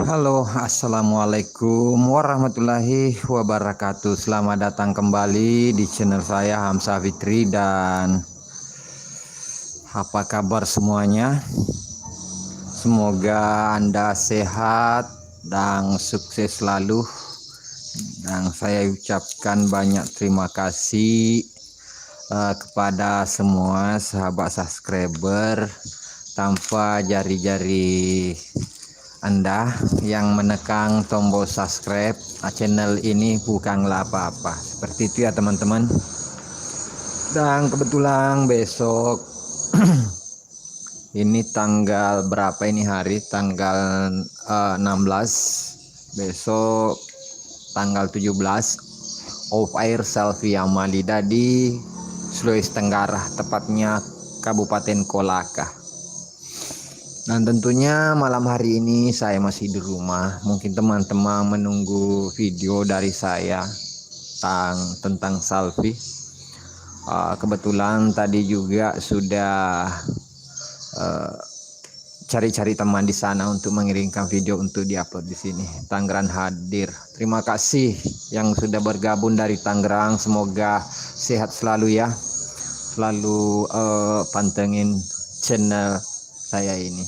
Halo, assalamualaikum warahmatullahi wabarakatuh. Selamat datang kembali di channel saya Hamzah Fitri. Dan apa kabar semuanya? Semoga Anda sehat dan sukses selalu. Dan saya ucapkan banyak terima kasih kepada semua sahabat subscriber. Tanpa jari-jari Anda yang menekan tombol subscribe channel ini bukanlah apa-apa. Seperti itu ya teman-teman. Dan kebetulan besok ini tanggal berapa ini hari? Tanggal 16. Besok tanggal 17 off air selfie Amalida di Sulawesi Tenggara, tepatnya Kabupaten Kolaka. Dan tentunya malam hari ini saya masih di rumah. Mungkin teman-teman menunggu video dari saya tentang selfie. Kebetulan tadi juga sudah cari-cari teman di sana untuk mengirimkan video untuk diupload di sini. Tangerang hadir. Terima kasih yang sudah bergabung dari Tangerang. Semoga sehat selalu ya. Selalu pantengin channel saya ini.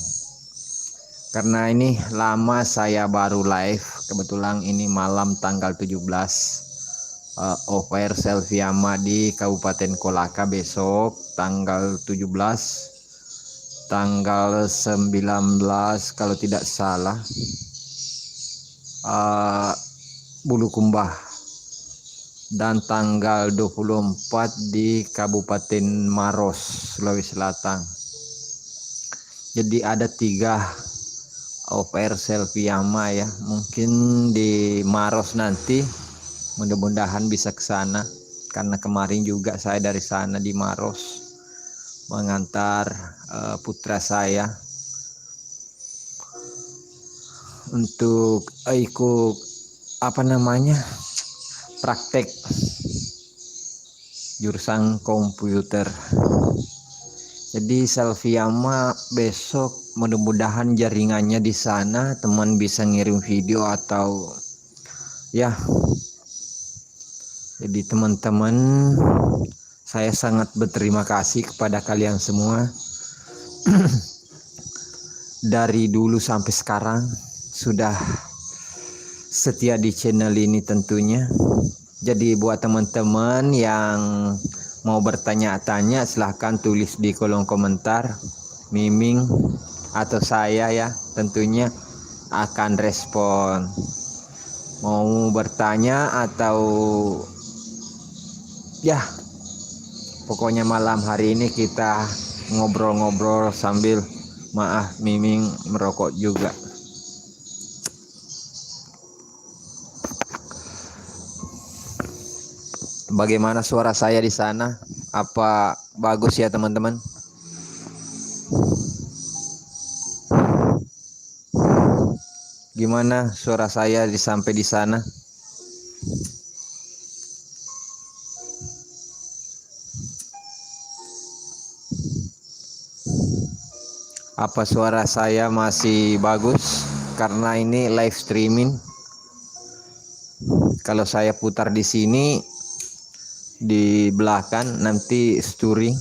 Karena ini lama saya baru live. Kebetulan ini malam tanggal 17 off air selfie ama di Kabupaten Kolaka. Besok tanggal 17, tanggal 19 kalau tidak salah Bulukumba, dan tanggal 24 di Kabupaten Maros, Sulawesi Selatan. Jadi ada 3 off air selfie ama ya. Mungkin di Maros nanti mudah-mudahan bisa ke sana, karena kemarin juga saya dari sana di Maros mengantar putra saya untuk ikut praktek jurusan komputer. Jadi selfie ama besok mudah-mudahan jaringannya di sana teman bisa ngirim video atau ya. Jadi teman-teman, saya sangat berterima kasih kepada kalian semua. Dari dulu sampai sekarang sudah setia di channel ini tentunya. Jadi buat teman-teman yang mau bertanya-tanya silahkan tulis di kolom komentar. Miming atau saya ya tentunya akan respon. Mau bertanya atau ya, pokoknya malam hari ini kita ngobrol-ngobrol sambil Miming merokok juga. Bagaimana suara saya di sana? Apa bagus ya teman-teman? Gimana suara saya sampai di sana? Apa suara saya masih bagus? Karena ini live streaming. Kalau saya putar di sini, di belakang nanti story.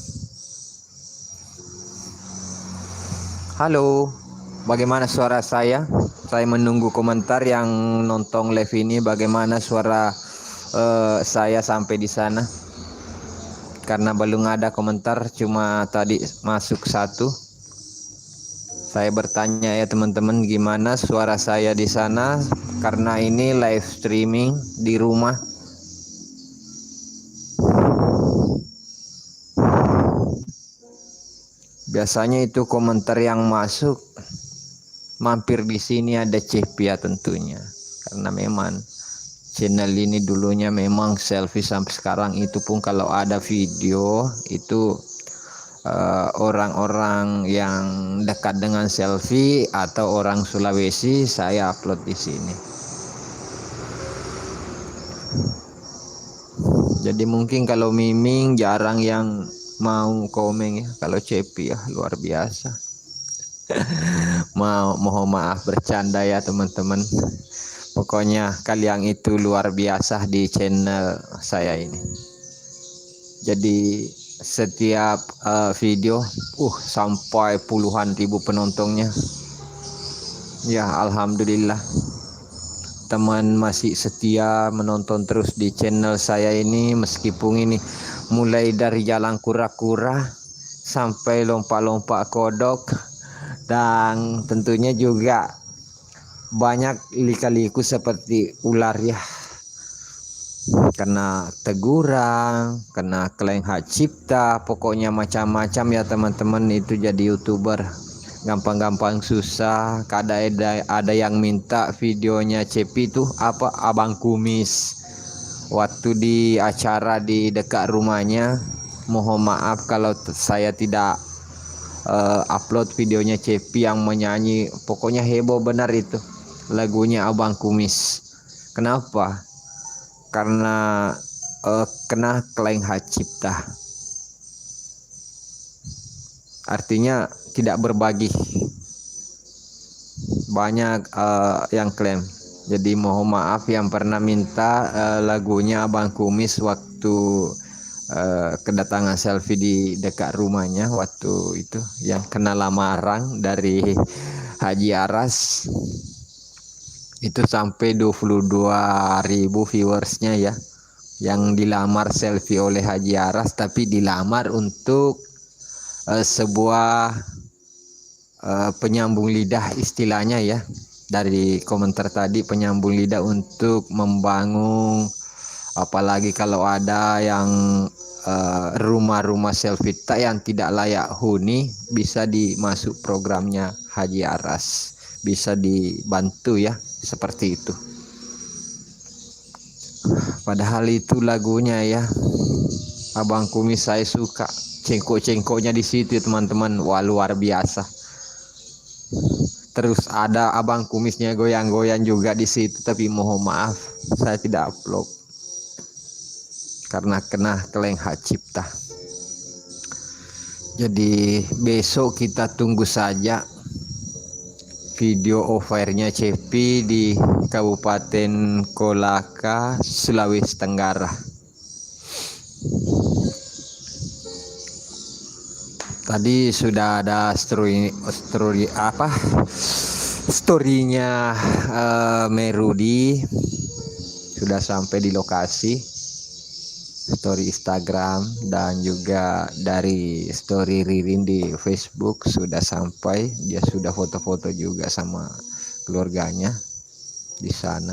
Halo, bagaimana suara saya? Saya menunggu komentar yang nonton live ini. Bagaimana suara saya sampai di sana? Karena belum ada komentar, cuma tadi masuk 1. Saya bertanya ya teman-teman, gimana suara saya di sana? Karena ini live streaming di rumah. Biasanya itu komentar yang masuk mampir di sini ada Cepia tentunya. Karena memang channel ini dulunya memang selfie, sampai sekarang itu pun kalau ada video itu orang-orang yang dekat dengan selfie atau orang Sulawesi saya upload di sini. Jadi mungkin kalau Miming jarang yang mau komen ya. Kalau Cepi ya luar biasa. Mohon maaf bercanda ya teman-teman. Pokoknya kalian itu luar biasa di channel saya ini. Jadi setiap video sampai puluhan ribu penontonnya. Ya alhamdulillah, teman masih setia menonton terus di channel saya ini, meskipun ini mulai dari jalan kura-kura sampai lompat-lompat kodok, dan tentunya juga banyak lika-liku seperti ular ya, kena teguran, kena klaim hak cipta, pokoknya macam-macam ya teman-teman. Itu jadi youtuber gampang-gampang susah. Kadang ada yang minta videonya Cepi tuh apa Abang Kumis waktu di acara di dekat rumahnya. Mohon maaf kalau saya tidak upload videonya Cepi yang menyanyi, pokoknya heboh benar itu lagunya Abang Kumis. Kenapa? Karena kena klaim hak cipta, artinya tidak berbagi. Banyak yang klaim. Jadi mohon maaf yang pernah minta lagunya Abang Kumis waktu kedatangan selfie di dekat rumahnya waktu itu, yang kena lamaran dari Haji Aras. Itu sampai 22.000 viewersnya ya, yang dilamar selfie oleh Haji Aras, tapi dilamar untuk sebuah penyambung lidah istilahnya ya. Dari komentar tadi, penyambung lidah untuk membangun, apalagi kalau ada yang rumah-rumah selfie yang tidak layak huni, bisa dimasuk programnya Haji Aras, bisa dibantu ya, seperti itu. Padahal itu lagunya ya Abang Kumis saya suka, cengkok-cengkoknya di situ teman-teman, wah luar biasa. Terus ada Abang Kumisnya goyang-goyang juga di situ, tapi mohon maaf saya tidak upload karena kena klaim hak cipta. Jadi besok kita tunggu saja video offernya Cepi di Kabupaten Kolaka, Sulawesi Tenggara. Tadi sudah ada storynya Merudi, sudah sampai di lokasi, story Instagram, dan juga dari story Ririn di Facebook sudah sampai. Dia sudah foto-foto juga sama keluarganya di sana.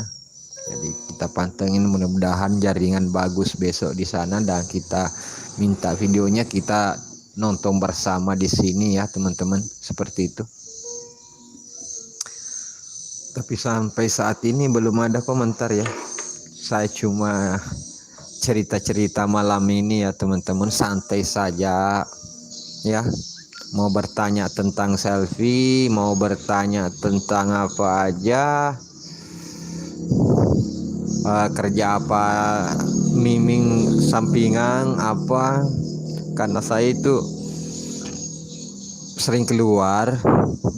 Jadi kita pantengin, mudah-mudahan jaringan bagus besok di sana, dan kita minta videonya kita nonton bersama di sini ya teman-teman, seperti itu. Tapi sampai saat ini belum ada komentar ya. Saya cuma cerita-cerita malam ini ya teman-teman, santai saja ya. Mau bertanya tentang selfie, mau bertanya tentang apa aja, kerja apa, miming sampingan apa, karena saya itu sering keluar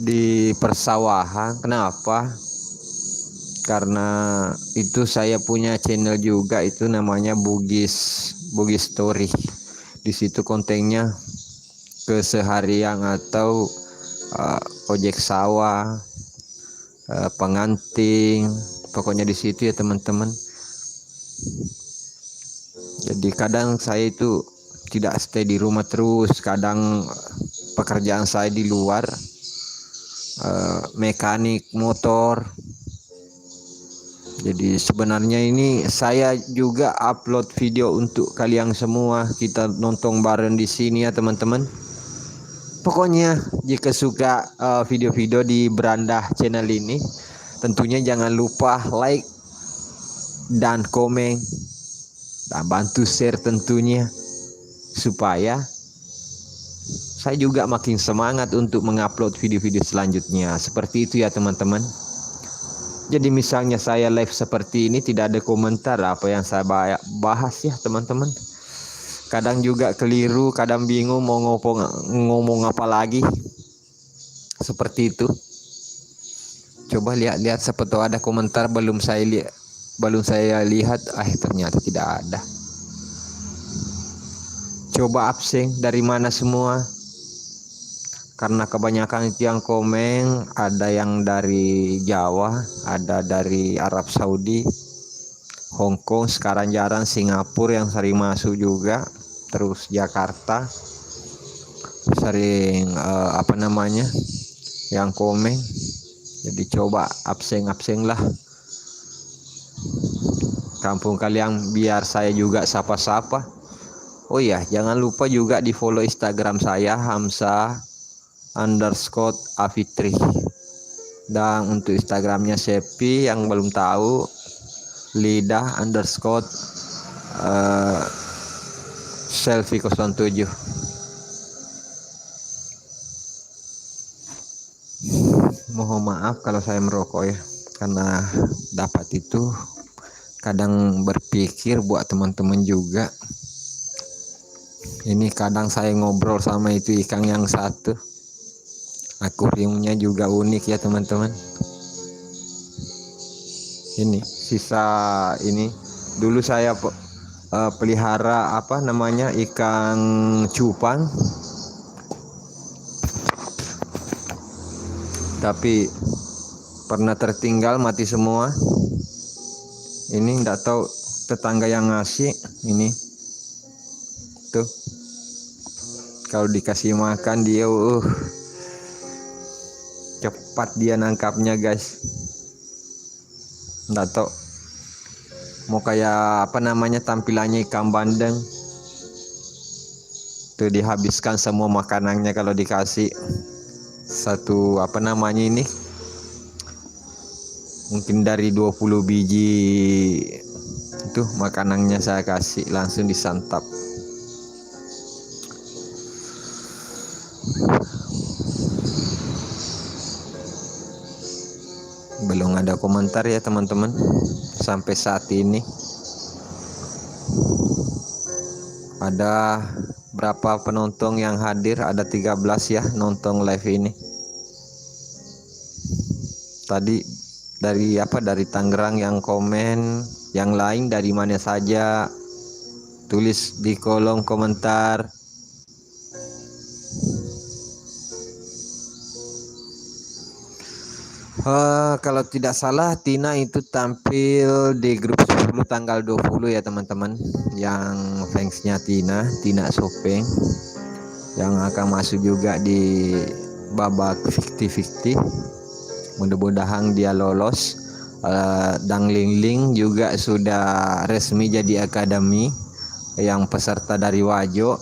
di persawahan. Kenapa? Karena itu saya punya channel juga, itu namanya Bugis Story. Di situ kontennya keseharian atau ojek sawah, pengantin, pokoknya di situ ya teman-teman. Jadi kadang saya itu tidak stay di rumah terus, kadang pekerjaan saya di luar, mekanik motor. Jadi sebenarnya ini saya juga upload video untuk kalian semua, kita nonton bareng di sini ya teman-teman. Pokoknya jika suka video-video di Beranda channel ini, tentunya jangan lupa like dan komen dan bantu share tentunya, supaya saya juga makin semangat untuk mengupload video-video selanjutnya. Seperti itu ya teman-teman. Jadi misalnya saya live seperti ini tidak ada komentar apa yang saya bahas ya teman-teman. Kadang juga keliru, kadang bingung mau ngomong apa lagi. Seperti itu. Coba lihat-lihat, siapa tahu ada komentar belum saya lihat. Ternyata tidak ada. Coba absen dari mana semua, karena kebanyakan itu yang komen ada yang dari Jawa, ada dari Arab Saudi, Hong Kong, sekarang jarang Singapura yang sering masuk juga, terus Jakarta sering yang komen. Jadi coba absen lah kampung kalian biar saya juga sapa-sapa. Oh iya, jangan lupa juga di follow Instagram saya, Hamsa_Afitri. Dan untuk Instagramnya Sepi yang belum tahu, Lidah_selfie07. Mohon maaf kalau saya merokok ya, karena dapat itu kadang berpikir buat teman-teman juga. Ini kadang saya ngobrol sama itu ikan yang satu, akuariumnya juga unik ya teman-teman. Ini sisa ini dulu saya pelihara ikan cupang, tapi pernah tertinggal mati semua. Ini enggak tahu tetangga yang ngasih. Ini tuh kalau dikasih makan dia cepat dia nangkapnya guys. Enggak tahu mau kayak tampilannya ikan bandeng. Tuh dihabiskan semua makanannya kalau dikasih satu ini mungkin dari 20 biji itu makanannya saya kasih langsung disantap. Belum ada komentar ya teman-teman sampai saat ini. Ada berapa penonton yang hadir? Ada 13 ya nonton live ini. Tadi dari Tangerang yang komen, yang lain dari mana saja? Tulis di kolom komentar. Kalau tidak salah Tina itu tampil di grup 10 tanggal 20 ya teman-teman. Yang fansnya Tina Sopeng yang akan masuk juga di babak 50-50. Mudah-mudahan dia lolos. Dang Lingling juga sudah resmi jadi akademi, yang peserta dari Wajo,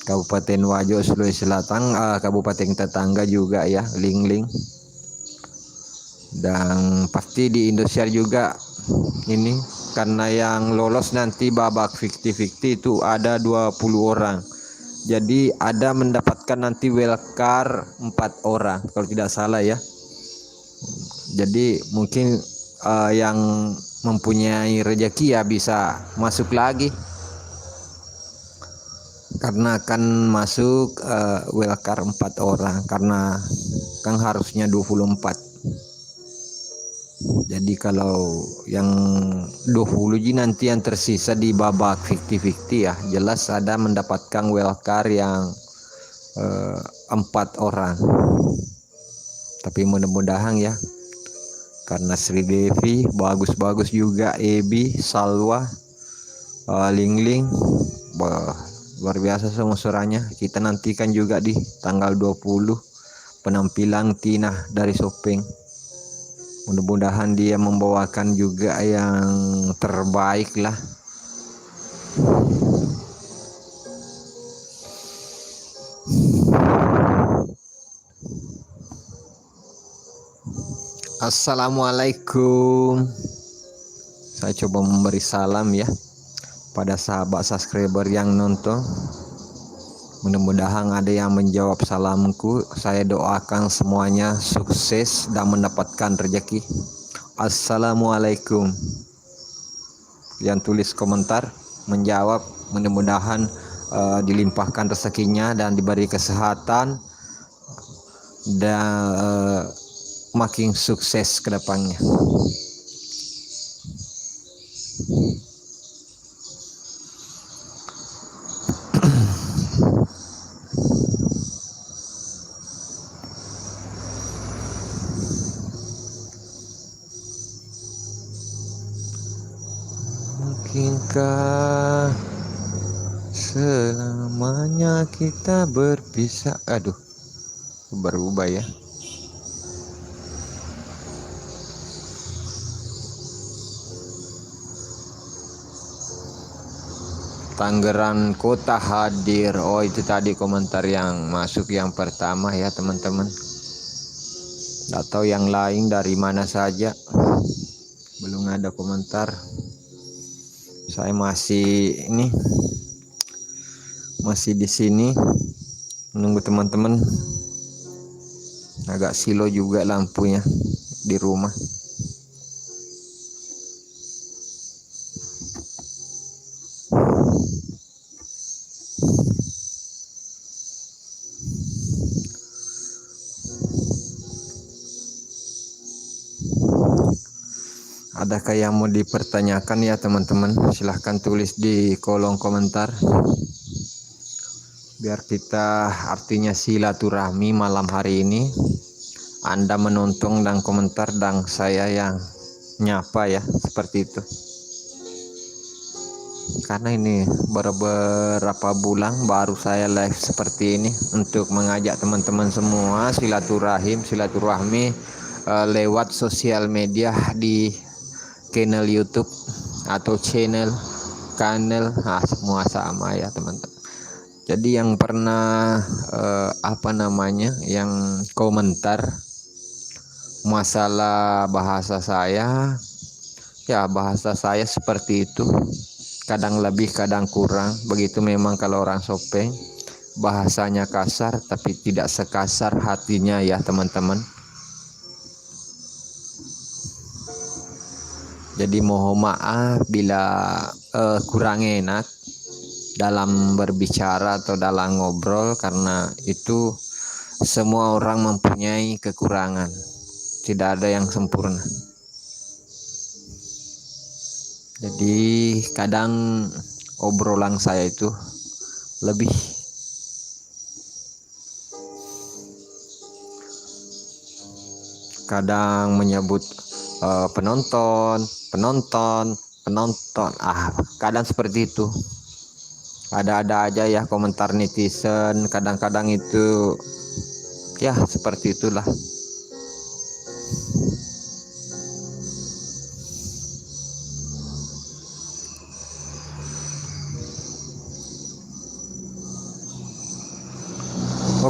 Kabupaten Wajo, Sulawesi Selatan, kabupaten tetangga juga ya, Lingling. Dan pasti di Indonesia juga ini, karena yang lolos nanti babak 50-50 itu ada 20 orang. Jadi ada mendapatkan nanti wildcard 4 orang kalau tidak salah ya. Jadi mungkin yang mempunyai rezeki ya bisa masuk lagi, karena akan masuk wildcard 4 orang, karena kan harusnya 24. Jadi kalau yang 20 nanti yang tersisa di babak 50-50 ya, jelas ada mendapatkan wildcard yang 4 orang. Tapi mudah-mudahan ya, karena Sri Devi bagus-bagus juga, Ebi, Salwa, Lingling, luar biasa semua suaranya. Kita nantikan juga di tanggal 20 penampilan Tina dari Sopeng. Mudah-mudahan dia membawakan juga yang terbaik lah. Assalamualaikum. Saya coba memberi salam ya pada sahabat subscriber yang nonton. Mudah-mudahan ada yang menjawab salamku. Saya doakan semuanya sukses dan mendapatkan rezeki. Assalamualaikum. Yang tulis komentar menjawab, mudah-mudahan dilimpahkan rezekinya dan diberi kesehatan dan makin sukses ke depannya. Mungkinkah selamanya kita berpisah? Aduh, berubah ya. Tangerang Kota hadir. Oh, itu tadi komentar yang masuk yang pertama ya teman-teman. Atau yang lain dari mana saja. Belum ada komentar. Saya masih di sini menunggu teman-teman. Agak silo juga lampunya di rumah. Adakah yang mau dipertanyakan ya teman-teman? Silahkan tulis di kolom komentar. Biar kita artinya silaturahmi malam hari ini. Anda menonton dan komentar dan saya yang nyapa ya, seperti itu. Karena ini beberapa bulan baru saya live seperti ini untuk mengajak teman-teman semua silaturahmi lewat sosial media di channel YouTube atau channel semua sama ya teman-teman. Jadi yang pernah yang komentar masalah bahasa saya, ya bahasa saya seperti itu, kadang lebih kadang kurang. Begitu memang kalau orang Sopeng bahasanya kasar tapi tidak sekasar hatinya ya teman-teman. Jadi mohon maaf bila kurang enak dalam berbicara atau dalam ngobrol, karena itu semua orang mempunyai kekurangan, tidak ada yang sempurna. Jadi kadang obrolan saya itu lebih kadang menyebut penonton, kadang seperti itu. Ada aja ya komentar netizen, kadang-kadang itu ya seperti itulah.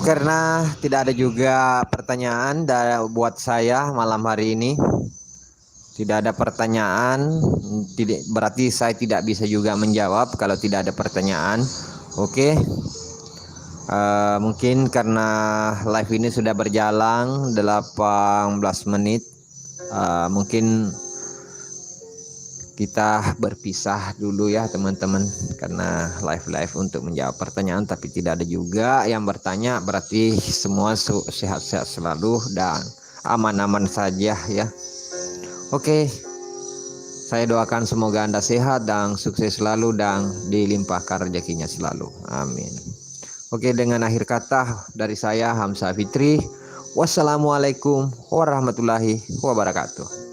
Karena tidak ada juga pertanyaan buat saya malam hari ini. Tidak ada pertanyaan, berarti saya tidak bisa juga menjawab kalau tidak ada pertanyaan. Mungkin karena live ini sudah berjalan 18 menit, mungkin kita berpisah dulu ya teman-teman, karena live untuk menjawab pertanyaan, tapi tidak ada juga yang bertanya. Berarti semua sehat-sehat selalu dan aman-aman saja ya. Saya doakan semoga Anda sehat dan sukses selalu dan dilimpahkan rezekinya selalu. Amin. Dengan akhir kata dari saya Hamzah Fitri. Wassalamualaikum warahmatullahi wabarakatuh.